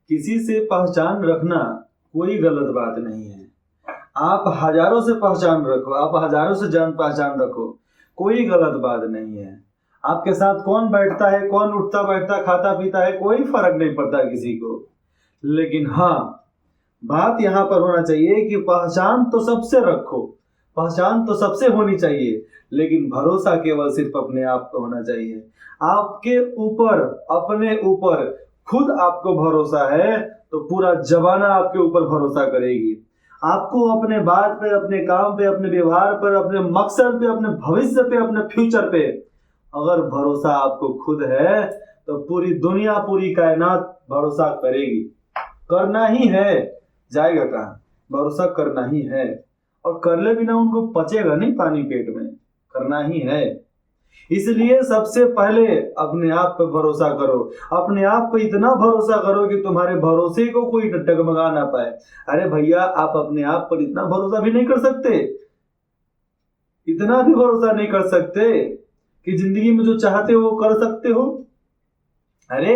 किसी से पहचान रखना कोई गलत बात नहीं है। आप हजारों से पहचान रखो, आप हजारों से जान पहचान रखो, कोई गलत बात नहीं है। आपके साथ कौन बैठता है, कौन उठता बैठता खाता पीता है, कोई फर्क नहीं पड़ता किसी को। लेकिन हाँ, बात यहाँ पर होना चाहिए कि पहचान तो सबसे रखो, पहचान तो सबसे होनी चाहिए, लेकिन भरोसा केवल सिर्फ अपने आप को होना चाहिए। आपके ऊपर, अपने ऊपर खुद आपको भरोसा है तो पूरा जमाना आपके ऊपर भरोसा करेगी। आपको अपने बात पे, अपने काम पे, अपने व्यवहार पर, अपने मकसद पे, अपने भविष्य पे, अपने फ्यूचर पे अगर भरोसा आपको खुद है तो पूरी दुनिया, पूरी कायनात भरोसा करेगी। करना ही है, जाएगा कहाँ, भरोसा करना ही है। और कर ले बिना उनको पचेगा नहीं पानी पेट में, करना ही है। इसलिए सबसे पहले अपने आप पे भरोसा करो, अपने आप पे इतना भरोसा करो कि तुम्हारे भरोसे को कोई डगमगा ना पाए। अरे भैया, आप अपने आप पर इतना भरोसा भी नहीं कर सकते, इतना भी भरोसा नहीं कर सकते कि जिंदगी में जो चाहते हो वो कर सकते हो। अरे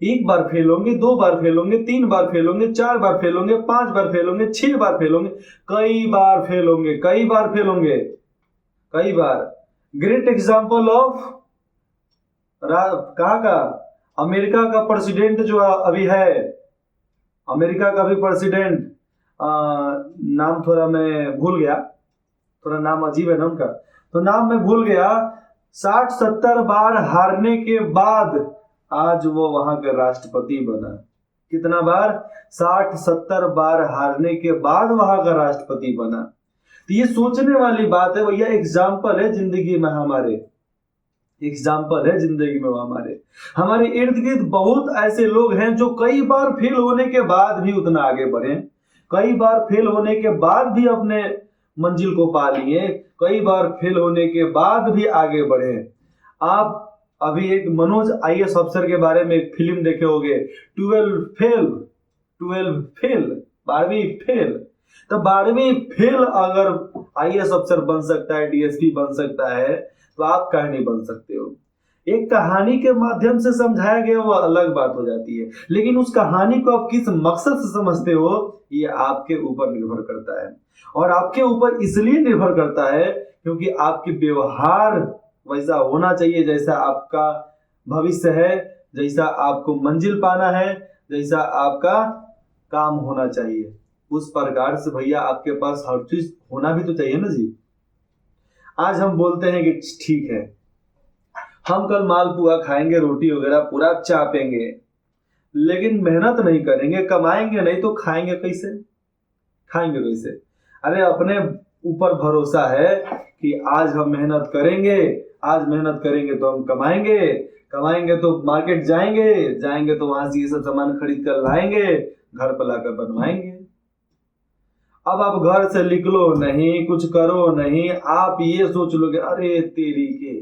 एक बार फेल होंगे, 2 बार फेल होंगे, 3 बार फेल होंगे, 4 बार फेल होंगे, 5 बार फेल होंगे, 6 बार फेल होंगे, कई बार फेल होंगे, कई बार फेल होंगे, कई बार। ग्रेट एग्जाम्पल ऑफ कहाँ का, अमेरिका का प्रेसिडेंट जो अभी है, अमेरिका का भी प्रेसिडेंट, नाम थोड़ा मैं भूल गया, थोड़ा नाम अजीब है ना उनका, तो नाम मैं भूल गया। 60-70 बार हारने के बाद आज वो वहां के राष्ट्रपति बना। कितना बार? 60-70 बार हारने के बाद वहां का राष्ट्रपति बना। तो ये सोचने वाली बात है भैया। एग्जाम्पल है जिंदगी में हमारे, एग्जाम्पल है जिंदगी में हमारे इर्द गिर्द बहुत ऐसे लोग हैं जो कई बार फेल होने के बाद भी उतना आगे बढ़े, कई बार फेल होने के बाद भी अपने मंजिल को पा लिए, कई बार फेल होने के बाद भी आगे बढ़े। आप अभी एक मनोज आईएएस अफसर के बारे में एक फिल्म देखे होंगे, 12 फेल, 12वीं फेल। तो 12वीं फेल अगर आईएएस अफसर बन सकता है, डीएसपी बन सकता है, तो आप काहे नहीं बन सकते हो? एक कहानी के माध्यम से समझाया गया वो अलग बात हो जाती है, लेकिन उस कहानी को आप किस मकसद से समझते हो ये आपके ऊपर निर्भर करता है। और आपके ऊपर इसलिए निर्भर करता है क्योंकि आपके व्यवहार वैसा होना चाहिए जैसा आपका भविष्य है, जैसा आपको मंजिल पाना है, जैसा आपका काम होना चाहिए, उस प्रकार से भैया आपके पास हर चीज होना भी तो चाहिए ना जी। आज हम बोलते हैं कि ठीक है, हम कल मालपुआ खाएंगे, रोटी वगैरह पूरा चापेंगे, लेकिन मेहनत नहीं करेंगे, कमाएंगे नहीं तो खाएंगे कैसे, खाएंगे कैसे? अरे अपने ऊपर भरोसा है कि आज हम मेहनत करेंगे, आज मेहनत करेंगे तो हम कमाएंगे, कमाएंगे तो मार्केट जाएंगे, जाएंगे तो वहां से ये सब सामान खरीद कर लाएंगे, घर पर लाकर बनवाएंगे। अब आप घर से निकलो नहीं, कुछ करो नहीं, आप ये सोच लोगे अरे तेरी के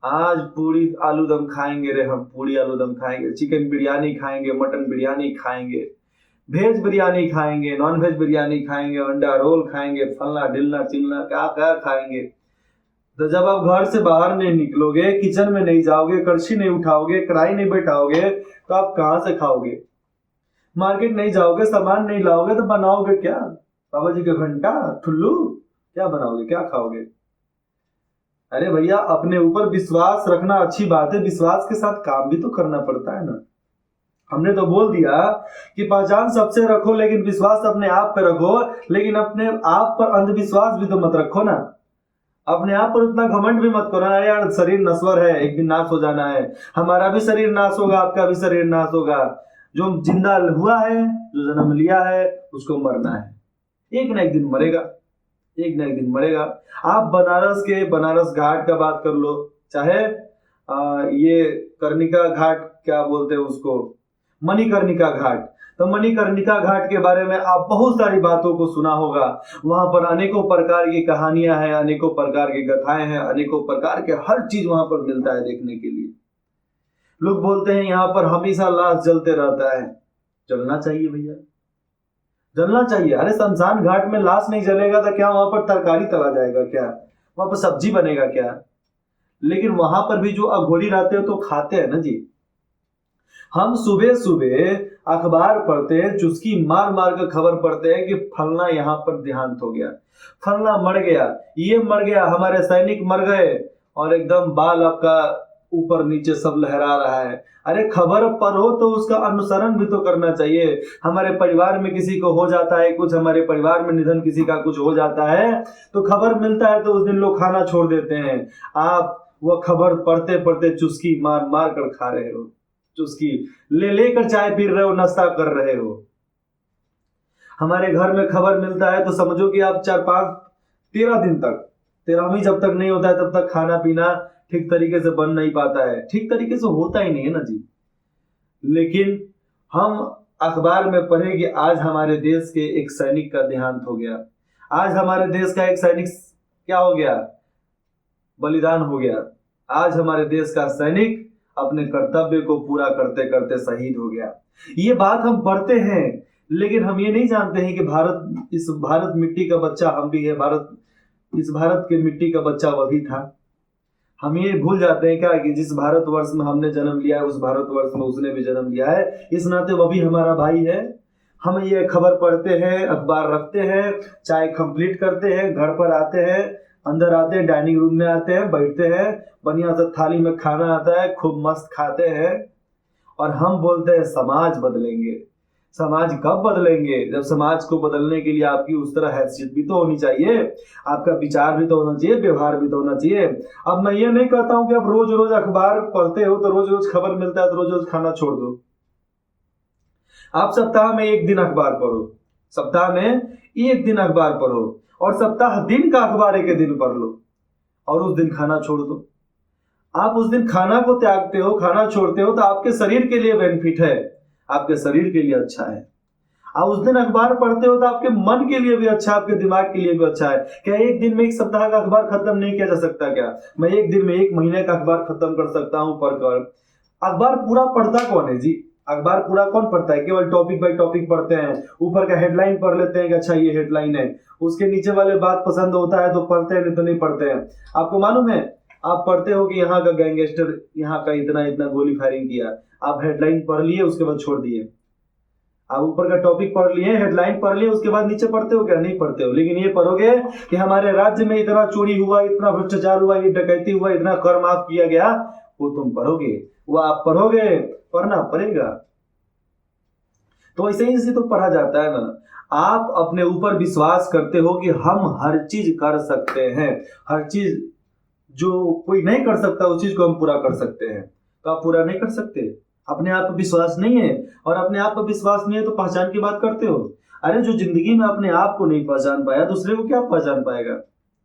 आज पूरी आलू दम खाएंगे रे, हम पूरी आलू दम खाएंगे, चिकन बिरयानी खाएंगे, मटन बिरयानी खाएंगे, वेज बिरयानी खाएंगे, नॉन वेज बिरयानी खाएंगे, अंडा रोल खाएंगे, फलना ढिलना चिलना क्या क्या खाएंगे। तो जब आप घर से बाहर नहीं निकलोगे, किचन में नहीं जाओगे, कड़छी नहीं उठाओगे, कढ़ाई नहीं बैठाओगे, तो आप कहां से खाओगे? मार्केट नहीं जाओगे, सामान नहीं लाओगे, तो बनाओगे क्या? बाबा जी का घंटा, ठुल्लू, क्या बनाओगे, क्या खाओगे? अरे भैया, अपने ऊपर विश्वास रखना अच्छी बात है, विश्वास के साथ काम भी तो करना पड़ता है ना। हमने तो बोल दिया कि पहचान सबसे रखो, लेकिन विश्वास अपने आप पे रखो, लेकिन अपने आप पर अंधविश्वास भी तो मत रखो ना। अपने आप पर उतना घमंड भी मत करो ना यार, शरीर नश्वर है, एक दिन नाश हो जाना है, हमारा भी शरीर नाश होगा, आपका भी शरीर नाश होगा। जो जिंदा हुआ है, जो जन्म लिया है, उसको मरना है, एक ना एक दिन मरेगा, एक ना एक दिन मरेगा। आप बनारस घाट का बात कर लो, चाहे ये कर्णिका घाट, क्या बोलते हैं उसको, मणिकर्णिका घाट। तो मणिकर्णिका घाट के बारे में आप बहुत सारी बातों को सुना होगा। वहां पर अनेकों प्रकार की कहानियां हैं, अनेकों प्रकार की कथाएं हैं, अनेकों प्रकार के हर चीज वहां पर मिलता है देखने के लिए। लोग बोलते हैं यहाँ पर हमेशा लाश जलते रहता है। जलना चाहिए भैया, जलना चाहिए। अरे शमशान घाट में लाश नहीं जलेगा तो क्या वहां पर तरकारी तला जाएगा क्या, वहां पर सब्जी बनेगा क्या? लेकिन वहां पर भी जो अघोरी रहते हैं तो खाते हैं ना जी। हम सुबह सुबह अखबार पढ़ते हैं, चुस्की मार मार कर खबर पढ़ते हैं कि फलना यहाँ पर देहांत हो गया, फलना मर गया, ये मर गया, हमारे सैनिक मर गए, और एकदम बाल आपका ऊपर नीचे सब लहरा रहा है। अरे खबर पढ़ो तो उसका अनुसरण भी तो करना चाहिए। हमारे परिवार में किसी को हो जाता है कुछ, हमारे परिवार में निधन किसी का कुछ हो जाता है, तो खबर मिलता है तो उस दिन लोग खाना छोड़ देते हैं। आप वो खबर पढ़ते पढ़ते चुस्की मार मार कर खा रहे हो, चुस्की ले लेकर चाय पी रहे हो, नाश्ता कर रहे हो। हमारे घर में खबर मिलता है तो समझो कि आप 4-5-13 दिन तक, 13वीं जब तक नहीं होता है तब तक खाना पीना ठीक तरीके से बन नहीं पाता है, ठीक तरीके से होता ही नहीं है ना जी। लेकिन हम अखबार में पढ़े कि आज हमारे देश के एक सैनिक का देहांत हो गया, आज हमारे देश का एक सैनिक क्या हो गया, बलिदान हो गया, आज हमारे देश का सैनिक अपने कर्तव्य को पूरा करते करते शहीद हो गया। ये बात हम पढ़ते हैं, लेकिन हम ये नहीं जानते हैं कि भारत, इस भारत मिट्टी का बच्चा हम भी है, भारत, इस भारत के मिट्टी का बच्चा वह भी था। हम ये भूल जाते हैं क्या कि जिस भारतवर्ष में हमने जन्म लिया है उस भारतवर्ष में उसने भी जन्म लिया है, इस नाते वह भी हमारा भाई है। हम ये खबर पढ़ते हैं, अखबार रखते हैं, चाय कंप्लीट करते हैं, घर पर आते हैं, अंदर आते हैं, डाइनिंग रूम में आते हैं, बैठते हैं, बढ़िया से थाली में खाना आता है, खूब मस्त खाते हैं, और हम बोलते हैं समाज बदलेंगे। समाज कब बदलेंगे? जब समाज को बदलने के लिए आपकी उस तरह हैसियत भी तो होनी चाहिए, आपका विचार भी तो होना चाहिए, व्यवहार भी तो होना चाहिए। अब मैं ये नहीं कहता हूं कि आप रोज रोज अखबार पढ़ते हो तो रोज रोज खबर मिलता है तो रोज रोज खाना छोड़ दो। आप सप्ताह में 1 दिन अखबार पढ़ो, सप्ताह में 1 दिन अखबार पढ़ो, और सप्ताह दिन का अखबार 1 दिन पढ़ लो, और उस दिन खाना छोड़ दो। आप उस दिन खाना को त्यागते हो, खाना छोड़ते हो, तो आपके शरीर के लिए बेनिफिट है, आपके शरीर के लिए अच्छा है। आप उस दिन अखबार पढ़ते हो तो आपके मन के लिए भी अच्छा, आपके दिमाग के लिए भी अच्छा है। क्या 1 दिन में 1 सप्ताह का अखबार खत्म नहीं किया जा सकता क्या? मैं 1 दिन में 1 महीने का अखबार खत्म कर सकता हूं पढ़कर। अखबार पूरा पढ़ता कौन है जी? अखबार पूरा कौन पढ़ता है? केवल टॉपिक बाय टॉपिक पढ़ते हैं, ऊपर का हेडलाइन पढ़ लेते हैं कि अच्छा ये हेडलाइन है, उसके नीचे वाले बात पसंद होता है तो पढ़ते हैं, नहीं तो नहीं पढ़ते हैं। आपको मालूम है, आप पढ़ते हो कि यहाँ का गैंगस्टर यहाँ का इतना इतना गोली फायरिंग किया, आप हेडलाइन पढ़ लिए, उसके बाद छोड़ दिए। आप ऊपर का टॉपिक पढ़ लिए, हेडलाइन पढ़ लिए, उसके बाद नीचे पढ़ते हो क्या? नहीं पढ़ते हो। लेकिन ये पढ़ोगे कि हमारे राज्य में इतना चोरी हुआ, इतना भ्रष्टाचार हुआ, ये डकैती हुआ, इतना कर माफ किया गया, वो तुम पढ़ोगे, वो आप पढ़ोगे, पढ़ना पड़ेगा। तो ऐसे ही से तो पढ़ा जाता है ना। आप अपने ऊपर विश्वास करते हो कि हम हर चीज कर सकते हैं, हर चीज जो कोई नहीं कर सकता उस चीज को हम पूरा कर सकते हैं, तो आप पूरा नहीं कर सकते। अपने आप पर विश्वास नहीं है, और अपने आप पर विश्वास नहीं है तो पहचान की बात करते हो। अरे जो जिंदगी में अपने आप को नहीं पहचान पाया, दूसरे को क्या पहचान पाएगा?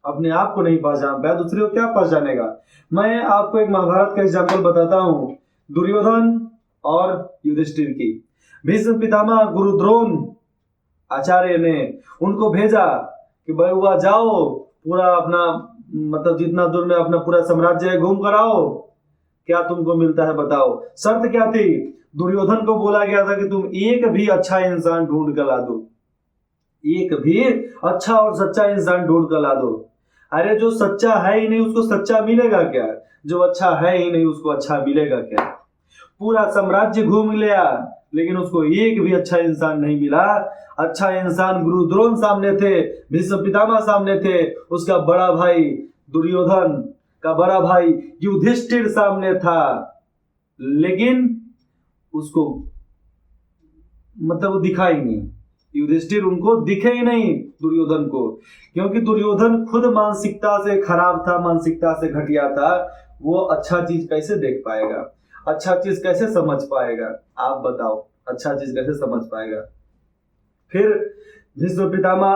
अपने आप को नहीं पहचान पाया, दूसरे को क्या पहचानेगा? मैं आपको एक महाभारत का एग्जाम्पल बताता हूँ, दुर्योधन और युधिष्ठिर की। भीष्म पितामह गुरु द्रोण आचार्य ने उनको भेजा कि भाई हुआ जाओ, पूरा अपना मतलब जितना दूर में अपना पूरा साम्राज्य है घूम कर आओ, क्या तुमको मिलता है बताओ। शर्त क्या थी? दुर्योधन को बोला गया था कि तुम एक भी अच्छा इंसान ढूंढ कर ला दो, एक भी अच्छा और सच्चा इंसान ढूंढ कर ला दो। अरे जो सच्चा है ही नहीं उसको सच्चा मिलेगा क्या? जो अच्छा है ही नहीं उसको अच्छा मिलेगा क्या? पूरा साम्राज्य घूम लिया लेकिन उसको एक भी अच्छा इंसान नहीं मिला। अच्छा इंसान गुरु द्रोण सामने थे, भीष्म पितामह सामने थे, उसका बड़ा भाई दुर्योधन का बड़ा भाई युधिष्ठिर सामने था, लेकिन उसको मतलब वो दिखा ही नहीं। युधिष्ठिर उनको दिखे ही नहीं दुर्योधन को, क्योंकि दुर्योधन खुद मानसिकता से खराब था, मानसिकता से घटिया था। वो अच्छा चीज कैसे देख पाएगा, अच्छा चीज कैसे समझ पाएगा? आप बताओ, अच्छा चीज कैसे समझ पाएगा? फिर भीष्म पितामह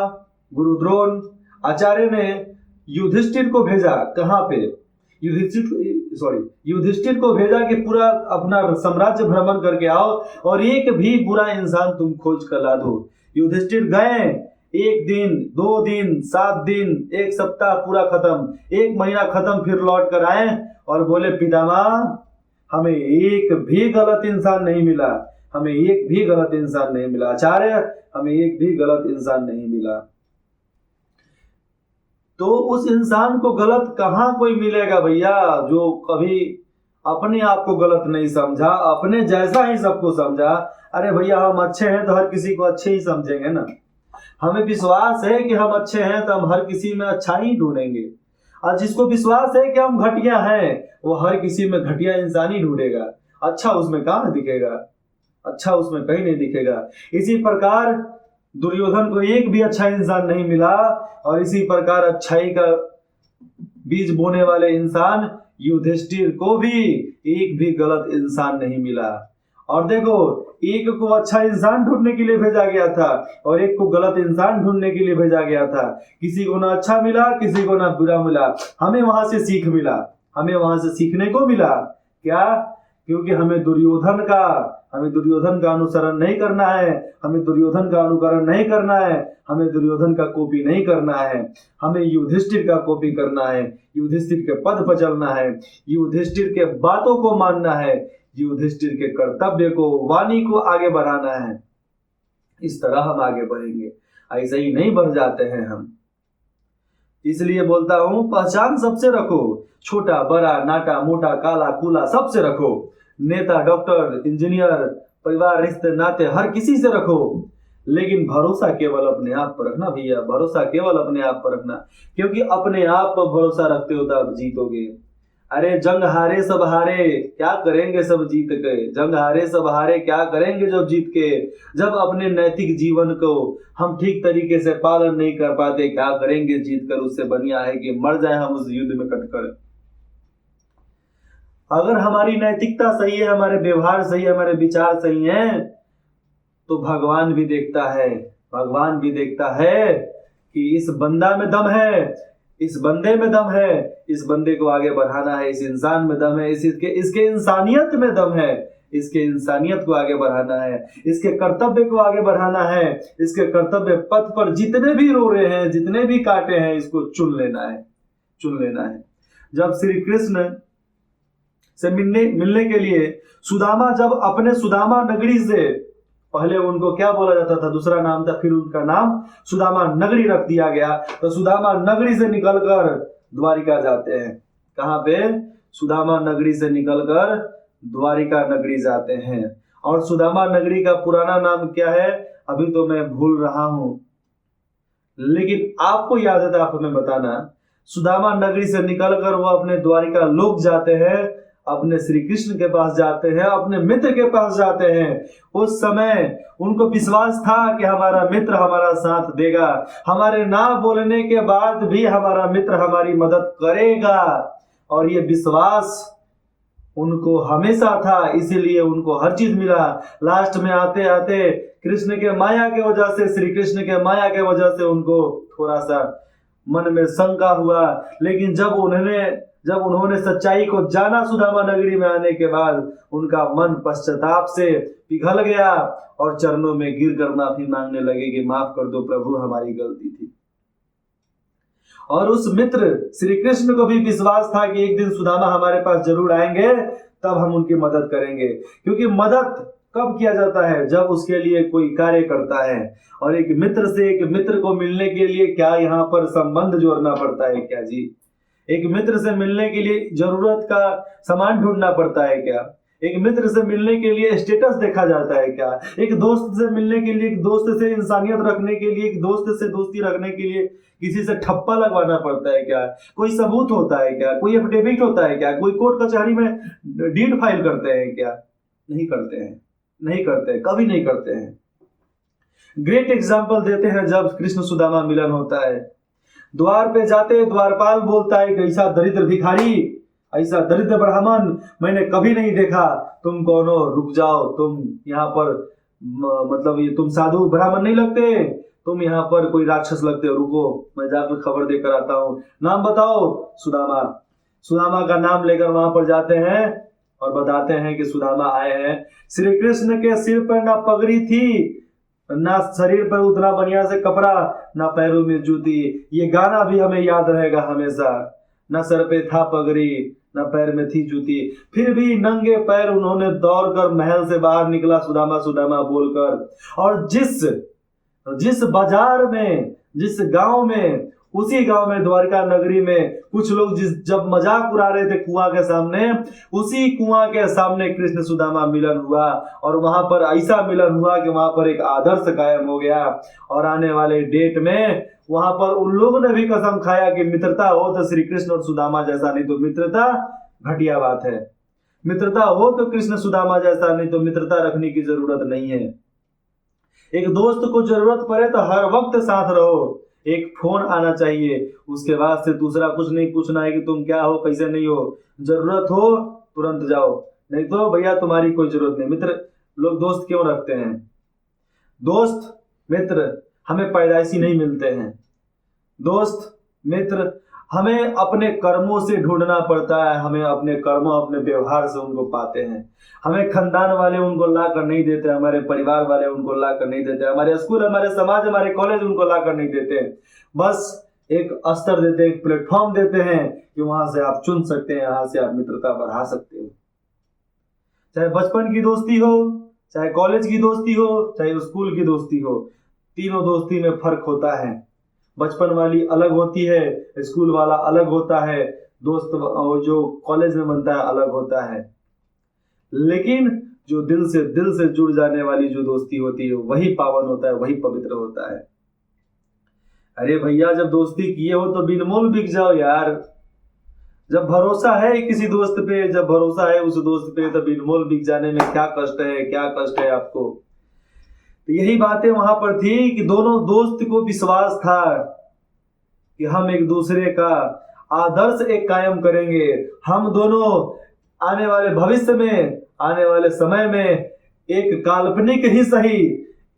गुरु द्रोण आचार्य ने युधिष्ठिर को भेजा, कहां पे? युधिष्ठिर को भेजा कि पूरा अपना साम्राज्य भ्रमण करके आओ और एक भी बुरा इंसान तुम खोज कर ला दो। युधिष्ठिर गए, 1 दिन 2 दिन 7 दिन 1 सप्ताह पूरा खत्म, 1 महीना खत्म, फिर लौट कर आए और बोले पितामह हमें एक भी गलत इंसान नहीं मिला, हमें एक भी गलत इंसान नहीं मिला, आचार्य हमें एक भी गलत इंसान नहीं मिला। तो उस इंसान को गलत कहां कोई मिलेगा भैया, जो कभी अपने आप को गलत नहीं समझा, अपने जैसा ही सबको समझा। अरे भैया हम अच्छे हैं तो हर किसी को अच्छे ही समझेंगे ना। हमें विश्वास है कि हम अच्छे हैं तो हम हर किसी में अच्छा ही ढूंढेंगे, और जिसको विश्वास है कि हम घटिया हैं वो हर किसी में घटिया इंसान ही ढूंढेगा। अच्छा उसमें कहाँ दिखेगा, अच्छा उसमें कहीं नहीं दिखेगा। इसी प्रकार दुर्योधन को एक भी अच्छा इंसान नहीं मिला, और इसी प्रकार अच्छाई का बीज बोने वाले इंसान युधिष्ठिर को भी एक भी गलत इंसान नहीं मिला। और देखो, एक को अच्छा इंसान ढूंढने के लिए भेजा गया था और एक को गलत इंसान ढूंढने के लिए भेजा गया था। किसी को ना अच्छा मिला, किसी को ना बुरा मिला। हमें वहां से सीख मिला, हमें वहां से सीखने को मिला क्या? क्योंकि हमें दुर्योधन का अनुसरण नहीं करना है, हमें दुर्योधन का अनुकरण नहीं करना है, हमें दुर्योधन का कॉपी नहीं करना है, हमें युधिष्ठिर का कॉपी करना है, युधिष्ठिर के पद पर चलना है, युधिष्ठिर के बातों को मानना है, युधिष्ठिर के कर्तव्य को, वाणी को आगे बढ़ाना है। इस तरह हम आगे बढ़ेंगे, ऐसे ही नहीं बढ़ जाते हैं हम। इसलिए बोलता हूं, पहचान सबसे रखो, छोटा बड़ा नाटा मोटा काला कूला सबसे रखो। नेता डॉक्टर इंजीनियर परिवार रिश्ते नाते हर किसी से रखो, लेकिन भरोसा केवल अपने आप पर रखना भैया, भरोसा केवल अपने आप पर रखना। क्योंकि अपने आप पर भरोसा रखते हो तब जीतोगे। अरे जंग हारे सब हारे, क्या करेंगे सब जीत के? जंग हारे सब हारे, क्या करेंगे जब जीत के? जब अपने नैतिक जीवन को हम ठीक तरीके से पालन नहीं कर पाते, क्या करेंगे जीत कर? उससे बढ़िया है कि मर जाए हम उस युद्ध में कटकर। अगर हमारी नैतिकता सही है, हमारे व्यवहार सही है, हमारे विचार सही हैं, तो भगवान भी देखता है, भगवान भी देखता है कि इस बंदा में दम है, इस बंदे में दम है, इस बंदे को आगे बढ़ाना है, इस इंसान में दम है, इसके इंसानियत में दम है, इसके इंसानियत को आगे बढ़ाना है, इसके कर्तव्य को आगे बढ़ाना है, इसके कर्तव्य पथ पर जितने भी रो रहे हैं, जितने भी काटे हैं, इसको चुन लेना है, चुन लेना है। जब श्री कृष्ण से मिलने के लिए सुदामा, जब अपने सुदामा नगरी से, पहले उनको क्या बोला जाता था, दूसरा नाम था, फिर उनका नाम सुदामा नगरी रख दिया गया, तो सुदामा नगरी से निकलकर द्वारिका जाते हैं। कहां पे? सुदामा नगरी से निकलकर द्वारिका नगरी जाते हैं। और सुदामा नगरी का पुराना नाम क्या है अभी तो मैं भूल रहा हूं, लेकिन आपको याद है तो आप हमें बताना। सुदामा नगरी से निकलकर वो अपने द्वारिका लोक जाते हैं, अपने श्री कृष्ण के पास जाते हैं, अपने मित्र के पास जाते हैं। उस समय उनको विश्वास था कि हमारा मित्र हमारा साथ देगा, हमारे ना बोलने के बाद भी हमारा मित्र हमारी मदद करेगा, और ये विश्वास उनको हमेशा था, इसीलिए उनको हर चीज मिला। लास्ट में आते आते कृष्ण के माया के वजह से, श्री कृष्ण के माया के वजह से उनको थोड़ा सा मन में शंका हुआ, लेकिन जब उन्होंने सच्चाई को जाना सुदामा नगरी में आने के बाद, उनका मन पश्चाताप से पिघल गया और चरणों में गिरकर माफी मांगने लगे कि माफ कर दो प्रभु, हमारी गलती थी। और उस मित्र श्री कृष्ण को भी विश्वास था कि एक दिन सुदामा हमारे पास जरूर आएंगे, तब हम उनकी मदद करेंगे। क्योंकि मदद कब किया जाता है? जब उसके लिए कोई कार्य करता है। और एक मित्र से एक मित्र को मिलने के लिए क्या यहाँ पर संबंध जोड़ना पड़ता है क्या जी? एक मित्र से मिलने के लिए जरूरत का सामान ढूंढना पड़ता है क्या? एक मित्र से मिलने के लिए स्टेटस देखा जाता है क्या? एक दोस्त से मिलने के लिए, एक दोस्त से इंसानियत रखने के लिए, एक दोस्त से दोस्ती रखने के लिए किसी से ठप्पा लगवाना पड़ता है क्या? कोई सबूत होता है क्या? कोई एफिडेविट होता है क्या? कोई कोर्ट कचहरी में डीड फाइल करते हैं क्या? नहीं करते हैं, नहीं करते, कभी नहीं करते हैं। ग्रेट एग्जाम्पल देते हैं जब कृष्ण सुदामा मिलन होता है। द्वार पे जाते द्वारपाल बोलता है कि ऐसा दरिद्र भिखारी, ऐसा दरिद्र ब्राह्मण मैंने कभी नहीं देखा, तुम कौन हो? रुक जाओ, तुम यहाँ पर मतलब ये तुम साधु ब्राह्मण नहीं लगते, तुम यहाँ पर कोई राक्षस लगते हो, रुको मैं जाकर खबर देकर आता हूँ। नाम बताओ? सुदामा। सुदामा का नाम लेकर वहां पर जाते हैं और बताते हैं कि सुदामा आए हैं। श्री कृष्ण के सिर पर ना पगड़ी थी, ना शरीर पर उतना बढ़िया से कपड़ा, ना पैरों में जूती। ये गाना भी हमें याद रहेगा हमेशा। ना सर पे था पगड़ी, ना पैर में थी जूती, फिर भी नंगे पैर उन्होंने दौड़कर महल से बाहर निकला सुदामा सुदामा बोलकर। और जिस बाजार में, जिस गांव में उसी गांव में द्वारिका नगरी में कुछ लोग जब मजाक उड़ा रहे थे कुआं के सामने, उसी कुआं के सामने कृष्ण सुदामा मिलन हुआ और वहां पर ऐसा मिलन हुआ कि वहां पर एक आदर्श कायम हो गया। और आने वाले डेट में वहां पर उन लोगों ने भी कसम खाया कि मित्रता हो तो श्री कृष्ण और सुदामा जैसा, नहीं तो मित्रता घटिया बात है। मित्रता हो तो कृष्ण सुदामा जैसा, नहीं तो मित्रता रखने की जरूरत नहीं है। एक दोस्त को जरूरत पड़े तो हर वक्त साथ रहो, एक फोन आना चाहिए, उसके बाद से दूसरा कुछ नहीं पूछना है कि तुम क्या हो कैसे नहीं हो, जरूरत हो तुरंत जाओ, नहीं तो भैया तुम्हारी कोई जरूरत नहीं। मित्र लोग दोस्त क्यों रखते हैं? दोस्त मित्र हमें पैदाइशी नहीं मिलते हैं। दोस्त मित्र हमें अपने कर्मों से ढूंढना पड़ता है, हमें अपने कर्मों अपने व्यवहार से उनको पाते हैं। हमें खानदान वाले उनको ला कर नहीं देते, हमारे परिवार वाले उनको ला कर नहीं देते, हमारे स्कूल हमारे समाज हमारे कॉलेज उनको ला कर नहीं देते। बस एक स्तर देते, एक प्लेटफॉर्म देते हैं कि वहां से आप चुन सकते हैं, यहां से आप मित्रता बढ़ा सकते हो। चाहे बचपन की दोस्ती हो, चाहे कॉलेज की दोस्ती हो, चाहे स्कूल की दोस्ती हो, तीनों दोस्ती में फर्क होता है। बचपन वाली अलग होती है, स्कूल वाला अलग होता है, दोस्त जो कॉलेज में बनता है अलग होता है। लेकिन जो दिल से जुड़ जाने वाली जो दोस्ती होती है वही पावन होता है, वही पवित्र होता है। अरे भैया जब दोस्ती किए हो तो बिनमोल बिक जाओ यार। जब भरोसा है किसी दोस्त पे, जब भरोसा है उस दोस्त पे, तो बिनमोल बिक जाने में क्या कष्ट है, क्या कष्ट है आपको। तो यही बातें वहां पर थी कि दोनों दोस्त को विश्वास था कि हम एक दूसरे का आदर्श एक कायम करेंगे। हम दोनों आने वाले भविष्य में, आने वाले समय में एक काल्पनिक ही सही,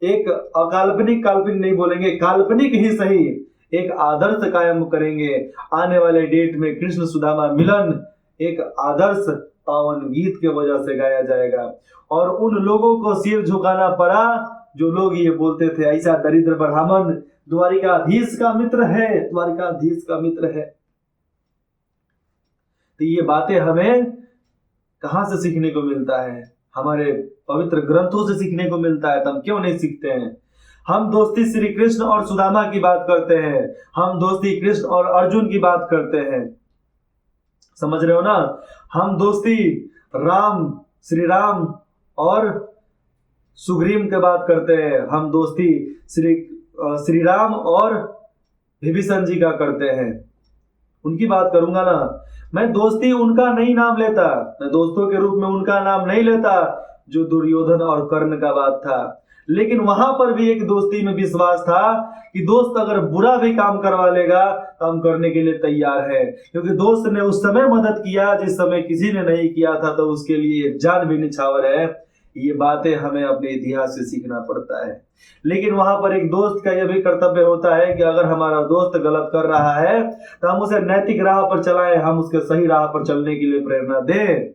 एक अकाल्पनिक काल्पनिक नहीं बोलेंगे, काल्पनिक ही सही एक आदर्श कायम करेंगे। आने वाले डेट में कृष्ण सुदामा मिलन एक आदर्श पावन गीत के वजह से गाया जाएगा। और उन लोगों को सिर झुकाना पड़ा जो लोग ये बोलते थे ऐसा दरिद्र ब्राह्मण द्वारिकाधीश का मित्र है, द्वारिकाधीश का मित्र है। तो ये बातें हमें कहां से सीखने को मिलता है? हमारे पवित्र ग्रंथों से सीखने को मिलता है। तो हम क्यों नहीं सीखते हैं? हम दोस्ती श्री कृष्ण और सुदामा की बात करते हैं, हम दोस्ती कृष्ण और अर्जुन की बात करते हैं, समझ रहे हो ना? हम दोस्ती राम, श्री राम और सुग्रीव की बात करते हैं, हम दोस्ती श्री राम और विभीषण जी का करते हैं। उनकी बात करूंगा ना, मैं दोस्ती उनका नहीं नाम लेता, मैं दोस्तों के रूप में उनका नाम नहीं लेता जो दुर्योधन और कर्ण का बात था। लेकिन वहां पर भी एक दोस्ती में विश्वास था कि दोस्त अगर बुरा भी काम करवा लेगा तो हम करने के लिए तैयार है, क्योंकि दोस्त ने उस समय मदद किया जिस समय किसी ने नहीं किया था, तो उसके लिए जान भी निछावर है। ये बातें हमें अपने इतिहास से सीखना पड़ता है। लेकिन वहां पर एक दोस्त का यह भी कर्तव्य होता है कि अगर हमारा दोस्त गलत कर रहा है तो हम उसे नैतिक राह पर चलाएं, हम उसके सही राह पर चलने के लिए प्रेरणा दें।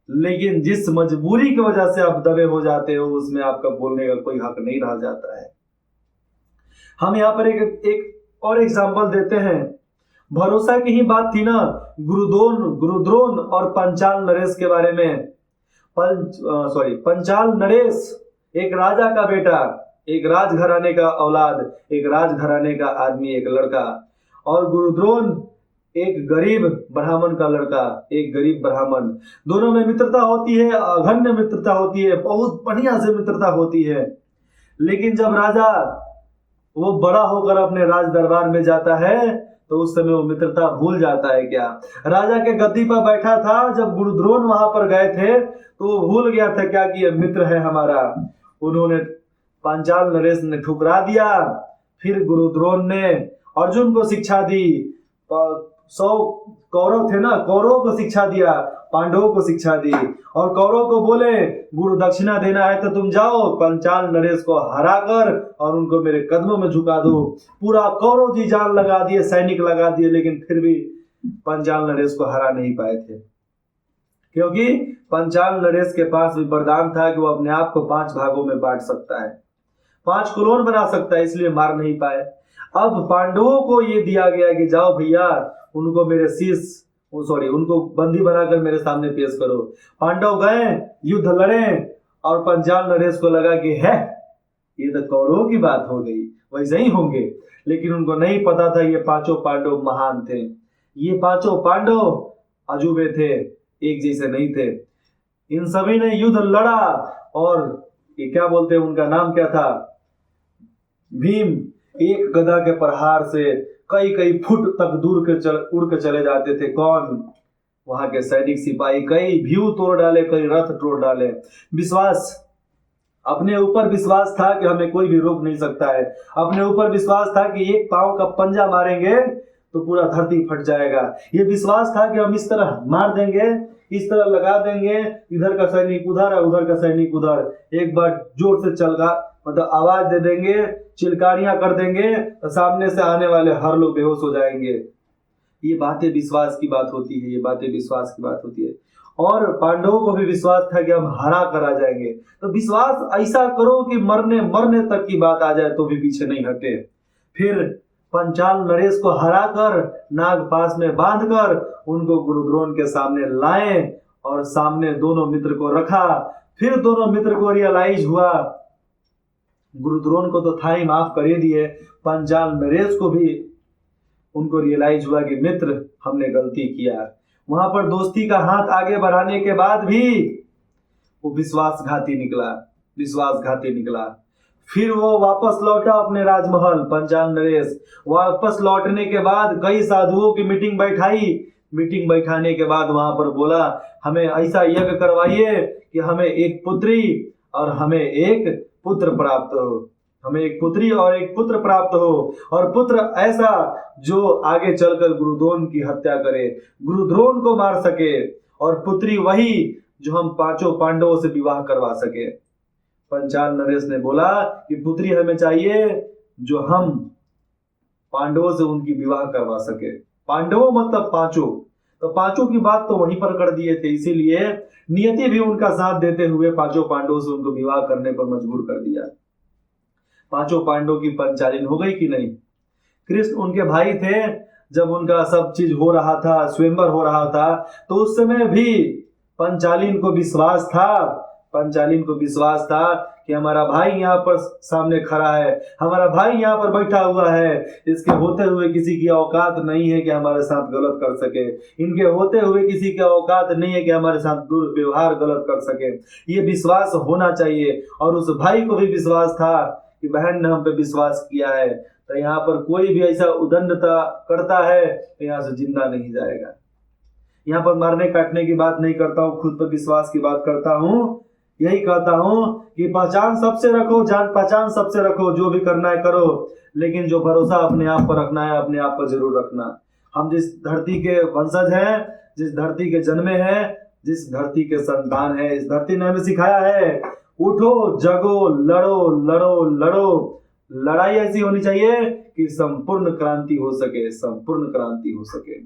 लेकिन जिस मजबूरी की वजह से आप दबे हो जाते हो उसमें आपका बोलने का कोई हक नहीं रह जाता है। हम यहाँ पर एक और एग्जाम्पल देते हैं। भरोसा की ही बात थी ना, गुरुद्रोण और पंचाल नरेश के बारे में। पंचाल नरेश एक राजा का बेटा, एक राजघराने का औलाद, एक राजघराने का आदमी, एक लड़का, और गुरुद्रोण एक गरीब ब्राह्मण का लड़का, एक गरीब ब्राह्मण। दोनों में मित्रता होती है, अघन्य मित्रता होती है, बहुत बढ़िया से मित्रता होती है। लेकिन जब राजा वो बड़ा होकर अपने राज दरबार में जाता है तो उस समय वो मित्रता भूल जाता है। क्या राजा के गद्दी पर बैठा था, जब गुरुद्रोण वहां पर गए थे तो वो भूल गया था क्या कि ये मित्र है हमारा। उन्होंने पांचाल नरेश ने ठुकरा दिया। फिर गुरुद्रोण ने अर्जुन को शिक्षा दी, 100 कौरव थे ना, कौरव को शिक्षा दिया, पांडवों को शिक्षा दी, और कौरव को बोले गुरु दक्षिणा देना है तो तुम जाओ पंचाल नरेश को हरा कर और उनको मेरे कदमों में झुका दो। पूरा कौरव जी जान लगा दिए, सैनिक लगा दिए, लेकिन फिर भी पंचाल नरेश को हरा नहीं पाए थे, क्योंकि पंचाल नरेश के पास भी वरदान था कि वो अपने आप को 5 भागों में बांट सकता है, 5 क्लोन बना सकता है, इसलिए मार नहीं पाए। अब पांडवों को ये दिया गया कि जाओ भैया उनको मेरे उनको बंदी बनाकर मेरे सामने पेश करो। पांडव गए, युद्ध लड़े, और पंचाल नरेश को लगा कि है ये तो कौरवों की बात हो गई, वैसे ही होंगे। लेकिन उनको नहीं पता था ये पांचों पांडव महान थे। ये पांचों पांडव अजूबे थे, एक जैसे नहीं थे। इन सभी ने युद्ध लड़ा और ये क्या बोलते हैं, उनका नाम क्या था, भीम। एक गदा के प्रहार से कई कई फुट तक दूर के उड़ के चले जाते थे। कौन? वहां के सैनिक सिपाही। कई भीव तोड़ डाले, कई रथ तोड़ डाले। विश्वास, अपने ऊपर विश्वास था कि हमें कोई भी रोक नहीं सकता है। अपने ऊपर विश्वास था कि एक पांव का पंजा मारेंगे तो पूरा धरती फट जाएगा। ये विश्वास था कि हम इस तरह मार देंगे, इस तरह लगा देंगे, इधर का सैनिक उधर है, उधर का सैनिक उधर, एक बार जोर से चलगा मतलब आवाज दे देंगे, चिलकारियां कर देंगे तो सामने से आने वाले हर लोग बेहोश हो जाएंगे। ये बातें विश्वास की बात होती है, ये बातें विश्वास की बात होती है। और पांडवों को भी विश्वास था कि हम हरा कर आ जाएंगे। तो विश्वास ऐसा करो कि मरने मरने तक की बात आ जाए तो भी पीछे नहीं हटे। फिर पंचाल नरेश को हरा कर, नाग पास में बांध कर उनको गुरुद्रोण के सामने लाए और सामने दोनों मित्र को रखा। फिर दोनों मित्र को रियलाइज हुआ, गुरुद्रोण को तो था ही माफ कर ही दिए, पंचाल नरेश को भी उनको रियलाइज हुआ कि मित्र हमने गलती किया। वहां पर दोस्ती का हाथ आगे बढ़ाने के बाद भी वो विश्वासघाती निकला, विश्वासघाती निकला। फिर वो वापस लौटा अपने राजमहल, पंचाल नरेश। वापस लौटने के बाद कई साधुओं की मीटिंग बैठाई। मीटिंग बैठाने के बाद वहां पर बोला, हमें ऐसा यज्ञ करवाइए कि हमें एक पुत्री और हमें एक पुत्र प्राप्त हो, हमें एक पुत्री और एक पुत्र प्राप्त हो, और पुत्र ऐसा जो आगे चलकर गुरुद्रोण की हत्या करे, गुरुद्रोण को मार सके, और पुत्री वही जो हम पांचों पांडवों से विवाह करवा सके। पंचाल नरेश ने बोला कि पुत्री हमें चाहिए जो हम पांडवों से उनकी विवाह करवा सके। पांडवों मतलब पांचों, तो पांचों की बात तो वहीं पर कर दिए थे, इसीलिए नियति भी उनका साथ देते हुए पांचों पांडवों से उनको विवाह करने पर मजबूर कर दिया। पांचों पांडवों की पंचालिन हो गई कि नहीं? कृष्ण उनके भाई थे। जब उनका सब चीज हो रहा था, स्वयंवर हो रहा था, तो उस समय भी पंचालिन को विश्वास था, पंचालिन को विश्वास था कि हमारा भाई यहाँ पर सामने खड़ा है, हमारा भाई यहाँ पर बैठा हुआ है, इसके होते हुए किसी की औकात नहीं है कि हमारे साथ गलत कर सके, इनके होते हुए किसी की औकात नहीं है कि हमारे साथ दुर्व्यवहार गलत कर सके। ये विश्वास होना चाहिए। और उस भाई को भी विश्वास था कि बहन ने हम पे विश्वास किया है, तो यहाँ पर कोई भी ऐसा उदंडता करता है तो यहाँ से जिंदा नहीं जाएगा। यहाँ पर मारने काटने की बात नहीं करता हूँ, खुद पर विश्वास की बात करता हूँ। यही कहता हूँ कि पहचान सबसे रखो, जान पहचान सबसे रखो, जो भी करना है करो, लेकिन जो भरोसा अपने आप पर रखना है अपने आप पर जरूर रखना। हम जिस धरती के वंशज हैं, जिस धरती के जन्मे हैं, जिस धरती के संतान है, इस धरती ने हमें सिखाया है, उठो जगो लड़ो लड़ो लड़ो। लड़ाई ऐसी होनी चाहिए कि संपूर्ण क्रांति हो सके, संपूर्ण क्रांति हो सके।